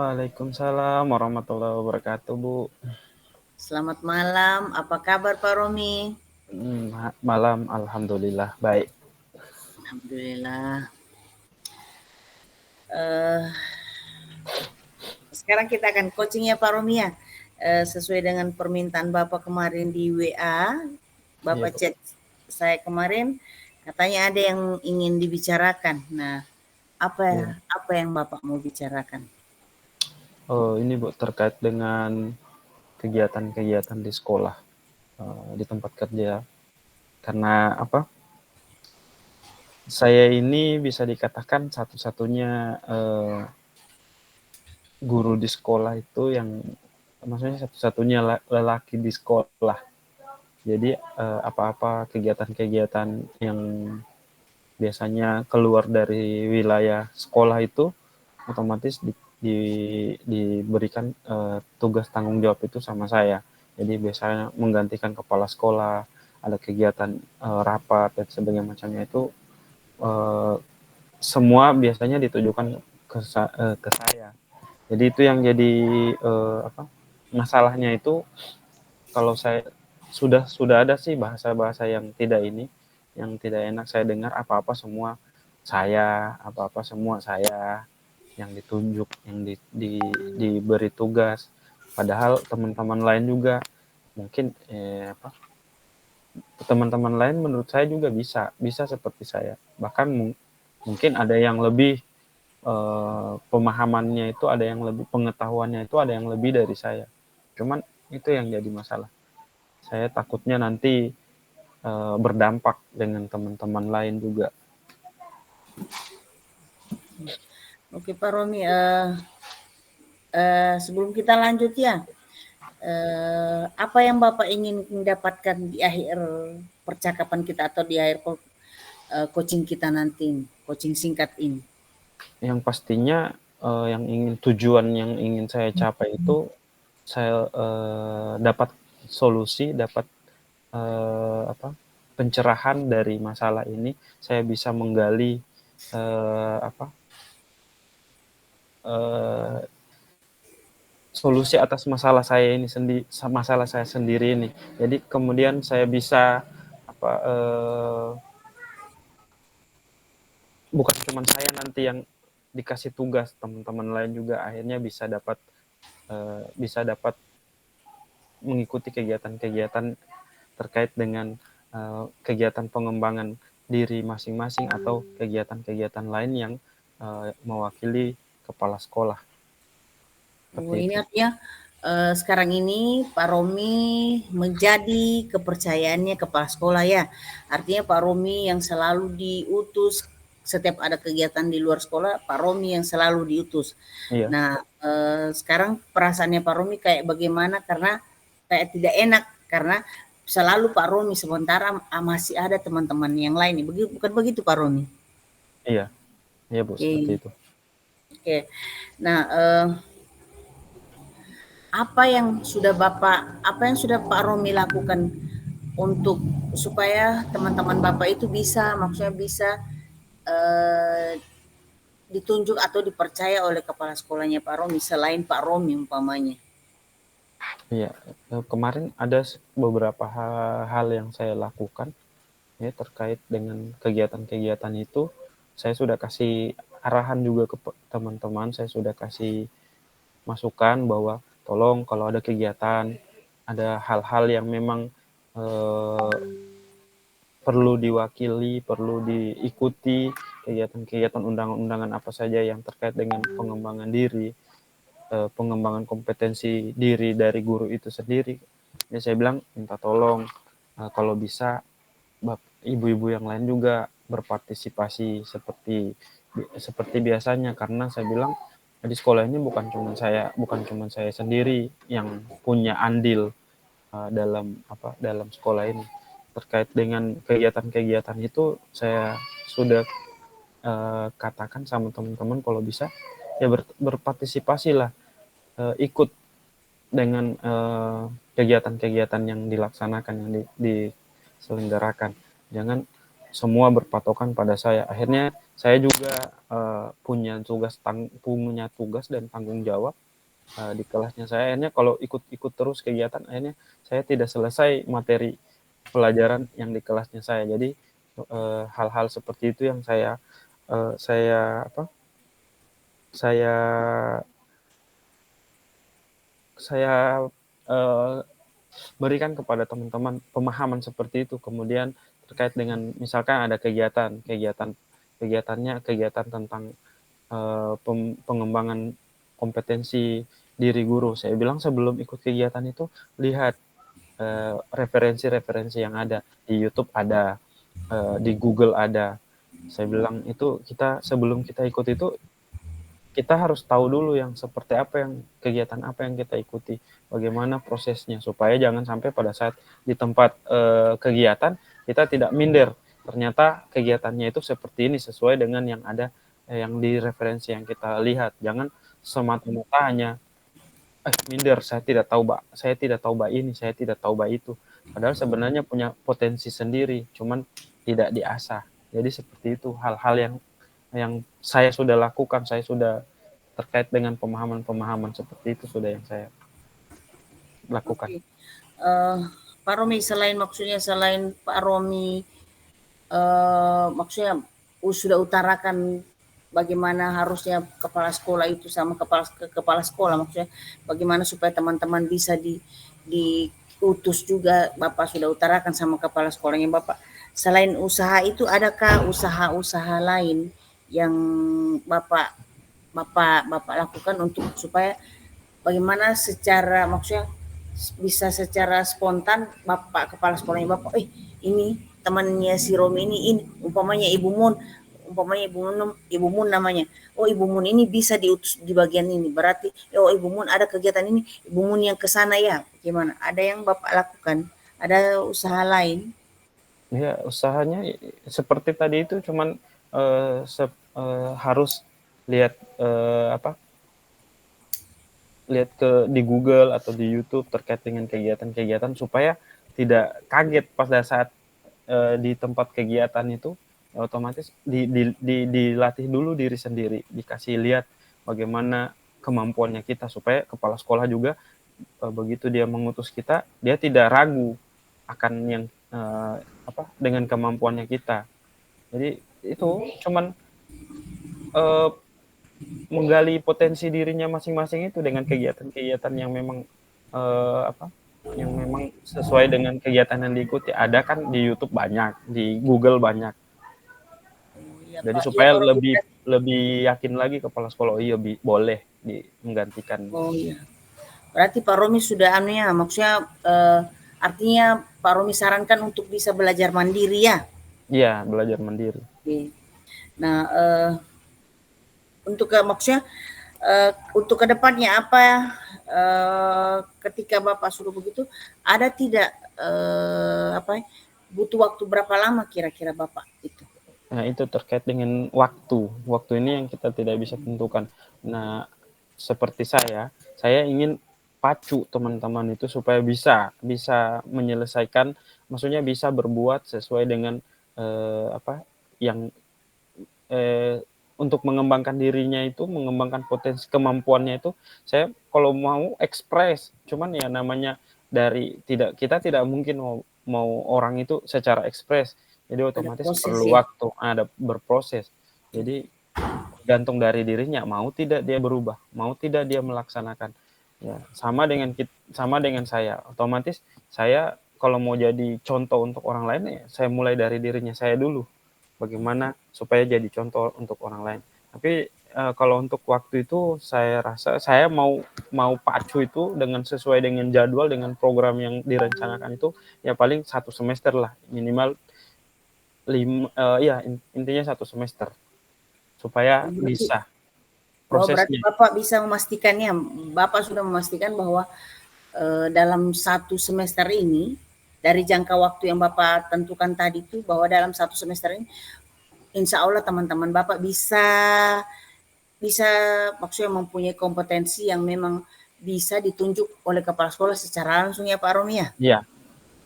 Waalaikumsalam warahmatullahi wabarakatuh, Bu. Selamat malam, apa kabar Pak Romi? Malam, alhamdulillah baik. Alhamdulillah. Eh, Sekarang kita akan coaching ya Pak Romi ya. Sesuai dengan permintaan Bapak kemarin di WA, Iya, Bapak Bu. chat saya kemarin, katanya ada yang ingin dibicarakan. Nah, apa Iya. apa yang Bapak mau bicarakan? Oh, ini Bu terkait dengan kegiatan-kegiatan di sekolah, di tempat kerja. Karena apa? Saya ini bisa dikatakan satu-satunya guru di sekolah itu yang maksudnya satu-satunya lelaki di sekolah. Jadi apa-apa kegiatan-kegiatan yang biasanya keluar dari wilayah sekolah itu otomatis diberikan tugas tanggung jawab itu sama saya. Jadi biasanya menggantikan kepala sekolah, ada kegiatan rapat dan sebagainya macamnya itu eh, semua biasanya ditujukan ke saya. Jadi itu yang jadi apa masalahnya itu kalau saya sudah ada sih bahasa-bahasa yang tidak ini, yang tidak enak saya dengar apa-apa semua apa-apa semua saya yang ditunjuk, yang diberi tugas. Padahal teman-teman lain juga mungkin teman-teman lain menurut saya juga bisa seperti saya. Bahkan mungkin ada yang lebih pemahamannya itu, ada yang lebih pengetahuannya itu, ada yang lebih dari saya. Cuman itu yang jadi masalah. Saya takutnya nanti berdampak dengan teman-teman lain juga. Oke Pak Romi, sebelum kita lanjut ya, apa yang Bapak ingin mendapatkan di akhir percakapan kita atau di akhir coaching kita nanti, coaching singkat ini? Yang pastinya tujuan yang ingin saya capai itu saya dapat solusi, dapat apa pencerahan dari masalah ini. Saya bisa menggali apa eh, solusi atas masalah saya sendiri ini. Jadi kemudian saya bisa apa bukan cuma saya nanti yang dikasih tugas, teman-teman lain juga akhirnya bisa dapat mengikuti kegiatan-kegiatan terkait dengan kegiatan pengembangan diri masing-masing atau kegiatan-kegiatan lain yang mewakili kepala sekolah Oh, seperti ini itu. artinya sekarang ini Pak Romi menjadi kepercayaannya kepala sekolah ya. Artinya Pak Romi yang selalu diutus setiap ada kegiatan di luar sekolah, Pak Romi yang selalu diutus. Iya, Nah, sekarang perasaannya Pak Romi kayak bagaimana karena kayak tidak enak karena selalu Pak Romi sementara masih ada teman-teman yang lain. Bukan begitu Pak Romi? iya, iya Bu, seperti Oke. itu. Oke. Nah, apa yang sudah Pak Romi lakukan untuk supaya teman-teman Bapak itu bisa maksudnya bisa eh, ditunjuk atau dipercaya oleh kepala sekolahnya Pak Romi selain Pak Romi umpamanya. Iya, kemarin ada beberapa hal yang saya lakukan ya terkait dengan kegiatan-kegiatan itu. Saya sudah kasih arahan juga ke teman-teman, saya sudah kasih masukan bahwa tolong kalau ada kegiatan, ada hal-hal yang memang eh, perlu diwakili, perlu diikuti, kegiatan-kegiatan undangan-undangan apa saja yang terkait dengan pengembangan diri, pengembangan kompetensi diri dari guru itu sendiri. Ya saya bilang minta tolong kalau bisa ibu-ibu yang lain juga berpartisipasi seperti biasanya, karena saya bilang di sekolah ini bukan cuma saya sendiri yang punya andil dalam sekolah ini. Terkait dengan kegiatan-kegiatan itu saya sudah katakan sama teman-teman kalau bisa ya berpartisipasilah, ikut dengan kegiatan-kegiatan yang dilaksanakan, yang diselenggarakan. Jangan semua berpatokan pada saya. Akhirnya saya juga punya tugas dan tanggung jawab di kelasnya saya. Akhirnya kalau ikut terus kegiatan, akhirnya saya tidak selesai materi pelajaran yang di kelasnya saya. Jadi hal-hal seperti itu yang saya apa saya saya uh, berikan kepada teman-teman pemahaman seperti itu. Kemudian terkait dengan misalkan ada kegiatan tentang pengembangan kompetensi diri guru. Saya bilang sebelum ikut kegiatan itu lihat referensi-referensi yang ada di YouTube, ada di Google ada. Saya bilang itu sebelum kita ikut itu kita harus tahu dulu yang seperti kegiatan apa yang kita ikuti, bagaimana prosesnya, supaya jangan sampai pada saat di tempat kegiatan kita tidak minder. Ternyata kegiatannya itu seperti ini sesuai dengan yang ada yang di referensi yang kita lihat. Jangan semata-mata hanya minder, saya tidak tahu ini, saya tidak tahu itu. Padahal sebenarnya punya potensi sendiri, cuman tidak diasah. Jadi seperti itu hal-hal yang saya sudah lakukan, saya sudah terkait dengan pemahaman-pemahaman seperti itu sudah yang saya lakukan. Oke. Pak Romi, selain Pak Romi maksudnya sudah utarakan bagaimana harusnya kepala sekolah itu sama kepala sekolah, maksudnya bagaimana supaya teman-teman bisa diutus juga, Bapak sudah utarakan sama kepala sekolahnya Bapak. Selain usaha itu, adakah usaha-usaha lain yang Bapak lakukan untuk supaya bagaimana maksudnya bisa secara spontan Bapak kepala sekolahnya Bapak, ini temannya si Romi ini umpamanya Ibu Mun namanya. Oh, Ibu Mun ini bisa diutus di bagian ini. Berarti Ibu Mun ada kegiatan ini, Ibu Mun yang ke sana ya. Gimana? Ada yang Bapak lakukan? Ada usaha lain? Ya, usahanya seperti tadi itu cuman harus lihat lihat di Google atau di YouTube terkait dengan kegiatan-kegiatan supaya tidak kaget pada saat di tempat kegiatan itu. Otomatis dilatih dulu diri sendiri, dikasih lihat bagaimana kemampuannya kita, supaya kepala sekolah juga begitu dia mengutus kita, dia tidak ragu akan yang dengan kemampuannya kita. Jadi itu cuman menggali potensi dirinya masing-masing itu dengan kegiatan-kegiatan yang memang yang memang sesuai dengan kegiatan yang diikuti. Ada kan di YouTube banyak, di Google banyak. Ya, Jadi Pak. Ya, supaya Pak Romi. lebih yakin lagi kepala sekolah, iya boleh menggantikan. Oh iya. Berarti Pak Romi sudah maksudnya artinya Pak Romi sarankan untuk bisa belajar mandiri ya? Iya, belajar mandiri. Oke. Nah, maksudnya untuk kedepannya apa ketika Bapak sudah begitu, ada tidak butuh waktu berapa lama kira-kira Bapak itu? Nah, itu terkait dengan waktu. Waktu ini yang kita tidak bisa tentukan. Nah, seperti saya ingin pacu teman-teman itu supaya bisa menyelesaikan, maksudnya bisa berbuat sesuai dengan yang untuk mengembangkan dirinya itu, mengembangkan potensi kemampuannya itu. Saya kalau mau ekspres, cuman ya namanya kita tidak mungkin mau orang itu secara ekspres. Jadi Ada otomatis proses perlu ya? waktu, ada berproses. Jadi tergantung dari dirinya, mau tidak dia berubah, mau tidak dia melaksanakan. Ya, sama dengan saya. Otomatis saya kalau mau jadi contoh untuk orang lain, ya saya mulai dari dirinya saya dulu. Bagaimana supaya jadi contoh untuk orang lain. Tapi kalau untuk waktu itu saya rasa saya mau pacu itu dengan sesuai dengan jadwal, dengan program yang direncanakan itu, ya paling 1 semester lah minimal. Intinya 1 semester supaya bisa Berarti prosesnya. Bapak bisa memastikannya, Bapak sudah memastikan bahwa dalam 1 semester ini, dari jangka waktu yang Bapak tentukan tadi itu, bahwa dalam 1 semester ini, insya Allah teman-teman Bapak bisa maksudnya mempunyai kompetensi yang memang bisa ditunjuk oleh kepala sekolah secara langsung ya Pak Romi ya? Iya,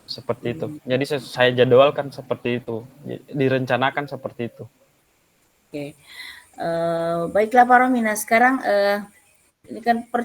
seperti itu. Jadi saya jadwalkan seperti itu, direncanakan seperti itu. Oke. Baiklah Pak Romi, nah sekarang ini kan